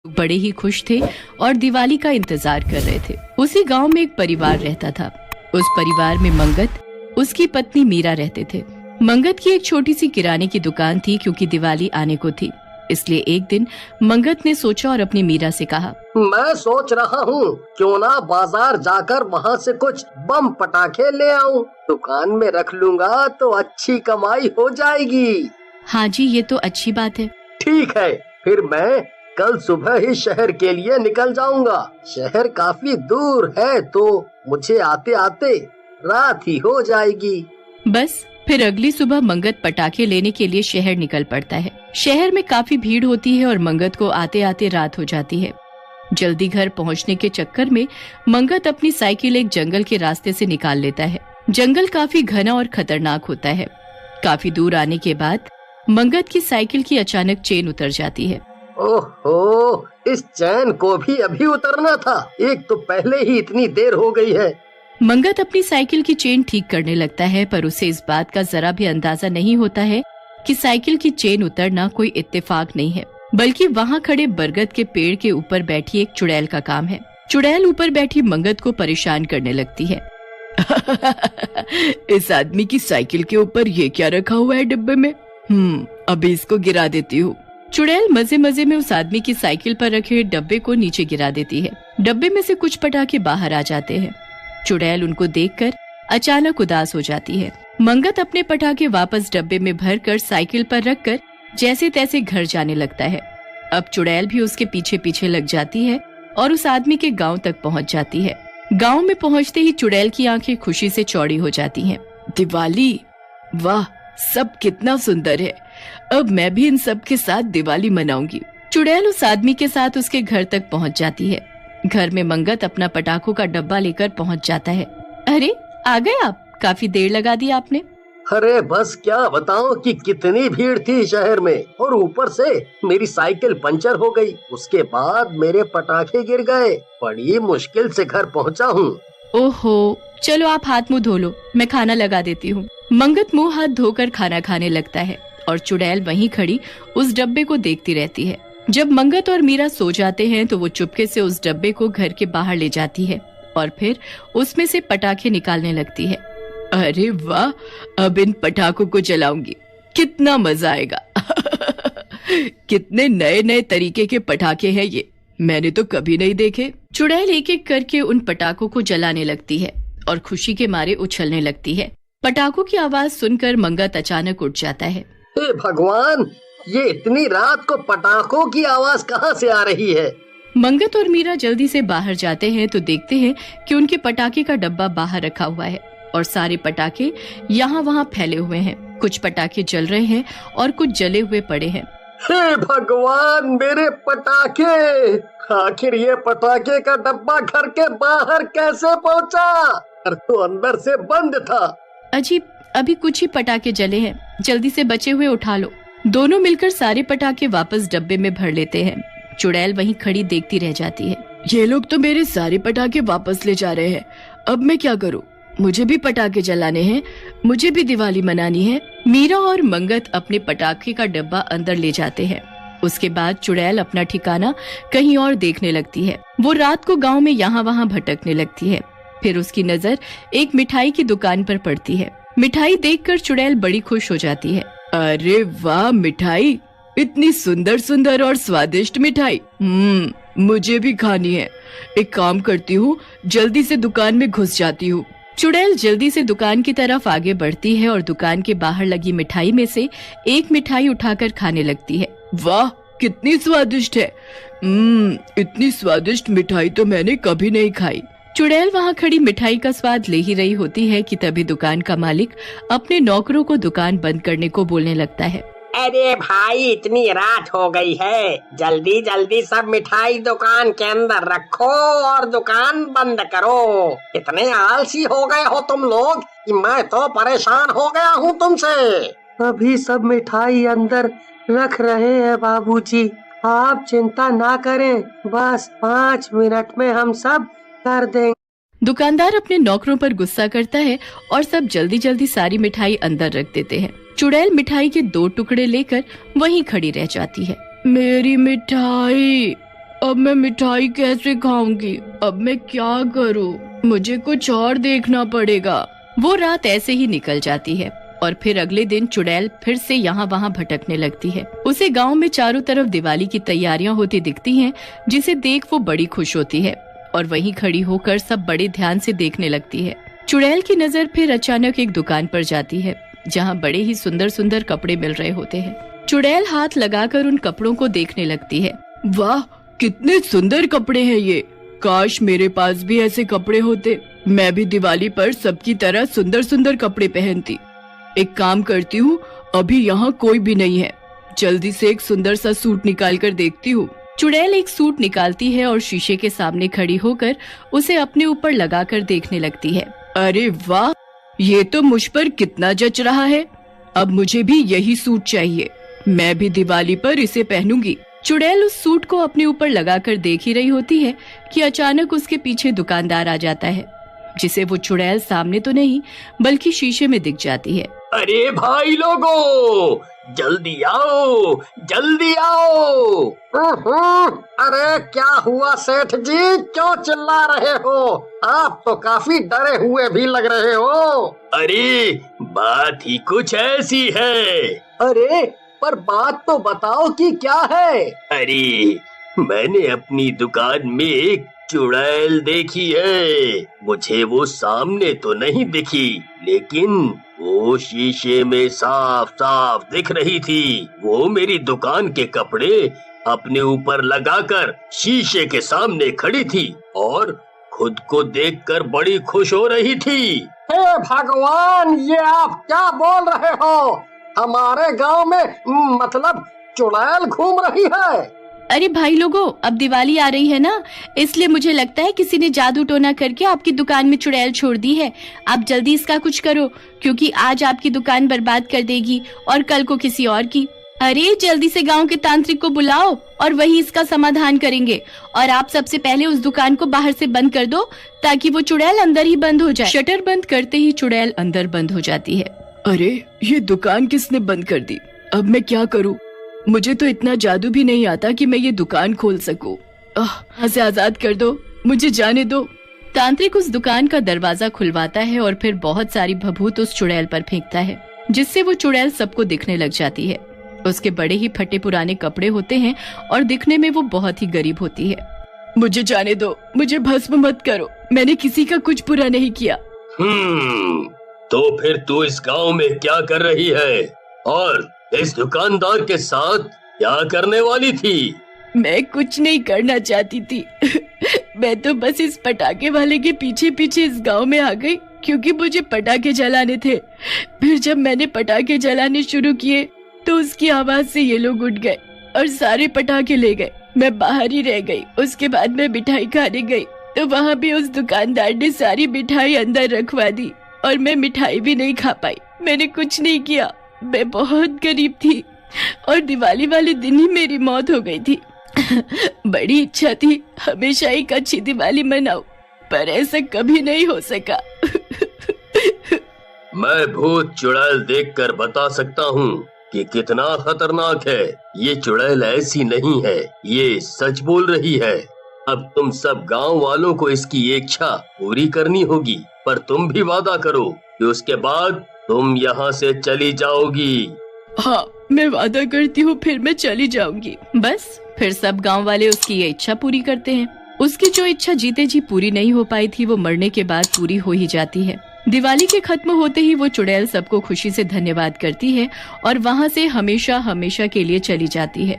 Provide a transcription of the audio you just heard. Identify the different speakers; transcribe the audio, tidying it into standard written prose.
Speaker 1: बड़े ही खुश थे और दिवाली का इंतजार कर रहे थे। उसी गांव में एक परिवार रहता था। उस परिवार में मंगत, उसकी पत्नी मीरा रहते थे। मंगत की एक छोटी सी किराने की दुकान थी, क्योंकि दिवाली आने को थी। इसलिए एक दिन मंगत ने सोचा और अपनी मीरा से कहा,
Speaker 2: मैं सोच रहा हूँ क्यों ना बाजार जाकर वहाँ से कुछ बम पटाखे ले आऊं। दुकान में रख लूंगा तो अच्छी कमाई हो जाएगी।
Speaker 1: हाँ जी, ये तो अच्छी बात है।
Speaker 2: ठीक है, फिर मैं कल सुबह ही शहर के लिए निकल जाऊंगा। शहर काफी दूर है तो मुझे आते आते रात ही हो जाएगी।
Speaker 1: बस फिर अगली सुबह मंगत पटाखे लेने के लिए शहर निकल पड़ता है। शहर में काफी भीड़ होती है और मंगत को आते आते रात हो जाती है। जल्दी घर पहुंचने के चक्कर में मंगत अपनी साइकिल एक जंगल के रास्ते से निकाल लेता है। जंगल काफी घना और खतरनाक होता है। काफी दूर आने के बाद मंगत की साइकिल की अचानक चेन उतर जाती है।
Speaker 2: ओहो, इस चैन को भी अभी उतरना था। एक तो पहले ही इतनी देर हो गई है।
Speaker 1: मंगत अपनी साइकिल की चेन ठीक करने लगता है, पर उसे इस बात का जरा भी अंदाजा नहीं होता है कि साइकिल की चेन उतरना कोई इत्तेफाक नहीं है, बल्कि वहाँ खड़े बरगद के पेड़ के ऊपर बैठी एक चुड़ैल का काम है। चुड़ैल ऊपर बैठी मंगत को परेशान करने लगती है। इस आदमी की साइकिल के ऊपर ये क्या रखा हुआ है डिब्बे में? अभी इसको गिरा देती हूँ। चुड़ैल मजे मजे में उस आदमी की साइकिल पर रखे डब्बे को नीचे गिरा देती है। डब्बे में से कुछ पटाखे बाहर आ जाते हैं। चुड़ैल उनको देखकर अचानक उदास हो जाती है। मंगत अपने पटाखे वापस डब्बे में भरकर साइकिल पर रखकर जैसे तैसे घर जाने लगता है। अब चुड़ैल भी उसके पीछे पीछे लग जाती है और उस आदमी के गांव तक पहुंच जाती है। गांव में पहुंचते ही चुड़ैल की आंखें खुशी से चौड़ी हो जाती हैं। दिवाली, वाह, सब कितना सुंदर है। अब मैं भी इन सब के साथ दिवाली मनाऊंगी। चुड़ैल उस आदमी के साथ उसके घर तक पहुंच जाती है। घर में मंगत अपना पटाखों का डब्बा लेकर पहुंच जाता है। अरे, आ गए आप? काफी देर लगा दी आपने।
Speaker 2: अरे बस क्या बताऊं कि कितनी भीड़ थी शहर में, और ऊपर से मेरी साइकिल पंचर हो गई। उसके बाद मेरे पटाखे गिर गए। बड़ी मुश्किल से घर पहुंचा हूँ।
Speaker 1: ओहो, चलो आप हाथ मुंह धो लो, मैं खाना लगा देती हूँ। मंगत मुंह हाथ धोकर खाना खाने लगता है और चुड़ैल वहीं खड़ी उस डब्बे को देखती रहती है। जब मंगत और मीरा सो जाते हैं तो वो चुपके से उस डब्बे को घर के बाहर ले जाती है और फिर उसमें से पटाखे निकालने लगती है। अरे वाह, अब इन पटाखों को जलाऊंगी, कितना मजा आएगा। कितने नए नए तरीके के पटाखे हैं ये, मैंने तो कभी नहीं देखे। चुड़ैल एक एक करके उन पटाखों को जलाने लगती है और खुशी के मारे उछलने लगती है। पटाखों की आवाज सुनकर मंगत अचानक उठ जाता है।
Speaker 2: हे भगवान, ये इतनी रात को पटाखों की आवाज कहाँ से आ रही है?
Speaker 1: मंगत और मीरा जल्दी से बाहर जाते हैं तो देखते हैं कि उनके पटाखे का डब्बा बाहर रखा हुआ है और सारे पटाखे यहाँ वहाँ फैले हुए हैं। कुछ पटाखे जल रहे हैं और कुछ जले हुए पड़े हैं।
Speaker 2: हे भगवान, मेरे पटाखे! आखिर ये पटाखे का डब्बा घर के बाहर कैसे पहुँचा? घर तो अंदर से बंद था।
Speaker 1: अजीब, अभी कुछ ही पटाखे जले हैं, जल्दी से बचे हुए उठा लो। दोनों मिलकर सारे पटाखे वापस डब्बे में भर लेते हैं। चुड़ैल वहीं खड़ी देखती रह जाती है। ये लोग तो मेरे सारे पटाखे वापस ले जा रहे हैं, अब मैं क्या करूं? मुझे भी पटाखे जलाने हैं, मुझे भी दिवाली मनानी है। मीरा और मंगत अपने पटाखे का डब्बा अंदर ले जाते हैं। उसके बाद चुड़ैल अपना ठिकाना कहीं और देखने लगती है। वो रात को गाँव में यहाँ वहाँ भटकने लगती है। फिर उसकी नजर एक मिठाई की दुकान पर पड़ती है। मिठाई देखकर चुड़ैल बड़ी खुश हो जाती है। अरे वाह, मिठाई, इतनी सुंदर सुंदर और स्वादिष्ट मिठाई, मुझे भी खानी है। एक काम करती हूँ, जल्दी से दुकान में घुस जाती हूँ। चुड़ैल जल्दी से दुकान की तरफ आगे बढ़ती है और दुकान के बाहर लगी मिठाई में से एक मिठाई उठाकर खाने लगती है। वाह, कितनी स्वादिष्ट है। इतनी स्वादिष्ट मिठाई तो मैंने कभी नहीं खाई। चुड़ैल वहाँ खड़ी मिठाई का स्वाद ले ही रही होती है कि तभी दुकान का मालिक अपने नौकरों को दुकान बंद करने को बोलने लगता है।
Speaker 2: अरे भाई, इतनी रात हो गई है, जल्दी जल्दी सब मिठाई दुकान के अंदर रखो और दुकान बंद करो। इतने आलसी हो गए हो तुम लोग कि मैं तो परेशान हो गया हूँ तुमसे। अभी सब मिठाई अंदर रख रहे हैं बाबूजी, आप चिंता ना करें, बस 5 मिनट में हम सब कर देंगे।
Speaker 1: दुकानदार अपने नौकरों पर गुस्सा करता है और सब जल्दी जल्दी सारी मिठाई अंदर रख देते हैं। चुड़ैल मिठाई के 2 टुकड़े लेकर वहीं खड़ी रह जाती है। मेरी मिठाई, अब मैं मिठाई कैसे खाऊंगी? अब मैं क्या करूं? मुझे कुछ और देखना पड़ेगा। वो रात ऐसे ही निकल जाती है और फिर अगले दिन चुड़ैल फिर से यहाँ वहाँ भटकने लगती है। उसे गांव में चारों तरफ दिवाली की तैयारियां होती दिखती हैं, जिसे देख वो बड़ी खुश होती है और वहीं खड़ी होकर सब बड़े ध्यान से देखने लगती है। चुड़ैल की नजर फिर अचानक एक दुकान पर जाती है, जहाँ बड़े ही सुंदर सुंदर कपड़े मिल रहे होते हैं। चुड़ैल हाथ लगाकर उन कपड़ों को देखने लगती है। वाह, कितने सुंदर कपड़े हैं ये। काश मेरे पास भी ऐसे कपड़े होते। मैं भी दिवाली पर सबकी तरह सुंदर सुंदर कपड़े पहनती। एक काम करती हूँ, अभी यहाँ कोई भी नहीं है, जल्दी से एक सुंदर सा सूट निकाल कर देखती हूँ। चुड़ैल एक सूट निकालती है और शीशे के सामने खड़ी होकर उसे अपने ऊपर लगाकर देखने लगती है। अरे वाह, ये तो मुझ पर कितना जच रहा है। अब मुझे भी यही सूट चाहिए। मैं भी दिवाली पर इसे पहनूंगी। चुड़ैल उस सूट को अपने ऊपर लगाकर देख ही रही होती है कि अचानक उसके पीछे दुकानदार आ जाता है, जिसे वो चुड़ैल सामने तो नहीं बल्कि शीशे में दिख जाती है।
Speaker 2: अरे भाई लोगो, जल्दी आओ, जल्दी आओ। अरे क्या हुआ सेठ जी, क्यों चिल्ला रहे हो? आप तो काफी डरे हुए भी लग रहे हो। अरे बात ही कुछ ऐसी है। अरे पर बात तो बताओ कि क्या है? अरे मैंने अपनी दुकान में एक चुड़ैल देखी है। मुझे वो सामने तो नहीं दिखी, लेकिन वो शीशे में साफ साफ दिख रही थी। वो मेरी दुकान के कपड़े अपने ऊपर लगाकर शीशे के सामने खड़ी थी और खुद को देखकर बड़ी खुश हो रही थी। हे भगवान, ये आप क्या बोल रहे हो? हमारे गांव में मतलब चुड़ैल घूम रही है?
Speaker 1: अरे भाई लोगों, अब दिवाली आ रही है ना, इसलिए मुझे लगता है किसी ने जादू टोना करके आपकी दुकान में चुड़ैल छोड़ दी है। आप जल्दी इसका कुछ करो, क्योंकि आज आपकी दुकान बर्बाद कर देगी और कल को किसी और की। अरे जल्दी से गांव के तांत्रिक को बुलाओ और वही इसका समाधान करेंगे। और आप सबसे पहले उस दुकान को बाहर से बंद कर दो, ताकि वो चुड़ैल अंदर ही बंद हो जाए। शटर बंद करते ही चुड़ैल अंदर बंद हो जाती है। अरे ये दुकान किसने बंद कर दी? अब मैं क्या करूँ? मुझे तो इतना जादू भी नहीं आता कि मैं ये दुकान खोल सकूं। यहाँ से आजाद कर दो, मुझे जाने दो। तांत्रिक उस दुकान का दरवाजा खुलवाता है और फिर बहुत सारी भभूत उस चुड़ैल पर फेंकता है, जिससे वो चुड़ैल सबको दिखने लग जाती है। उसके बड़े ही फटे पुराने कपड़े होते हैं और दिखने में वो बहुत ही गरीब होती है। मुझे जाने दो, मुझे भस्म मत करो, मैंने किसी का कुछ बुरा नहीं किया।
Speaker 2: तो फिर तू इस गांव में क्या कर रही है और इस दुकानदार के साथ क्या करने वाली थी?
Speaker 1: मैं कुछ नहीं करना चाहती थी। मैं तो बस इस पटाखे वाले के पीछे पीछे इस गांव में आ गई, क्योंकि मुझे पटाखे जलाने थे। फिर जब मैंने पटाखे जलाने शुरू किए तो उसकी आवाज से ये लोग उठ गए और सारे पटाखे ले गए। मैं बाहर ही रह गई। उसके बाद मैं मिठाई खाने गई तो वहाँ भी उस दुकानदार ने सारी मिठाई अंदर रखवा दी और मैं मिठाई भी नहीं खा पाई। मैंने कुछ नहीं किया, मैं बहुत गरीब थी और दिवाली वाले दिन ही मेरी मौत हो गई थी। बड़ी इच्छा थी हमेशा एक अच्छी दिवाली मनाऊं, पर ऐसा कभी नहीं हो सका।
Speaker 2: मैं भूत चुड़ैल देखकर बता सकता हूँ कि कितना खतरनाक है। ये चुड़ैल ऐसी नहीं है, ये सच बोल रही है। अब तुम सब गांव वालों को इसकी इच्छा पूरी करनी होगी, पर तुम भी वादा करो कि उसके बाद तुम यहाँ से चली जाओगी।
Speaker 1: हाँ, मैं वादा करती हूँ, फिर मैं चली जाऊंगी। बस फिर सब गांव वाले उसकी ये इच्छा पूरी करते हैं। उसकी जो इच्छा जीते जी पूरी नहीं हो पाई थी, वो मरने के बाद पूरी हो ही जाती है। दिवाली के खत्म होते ही वो चुड़ैल सबको खुशी से धन्यवाद करती है और वहाँ से हमेशा हमेशा के लिए चली जाती है।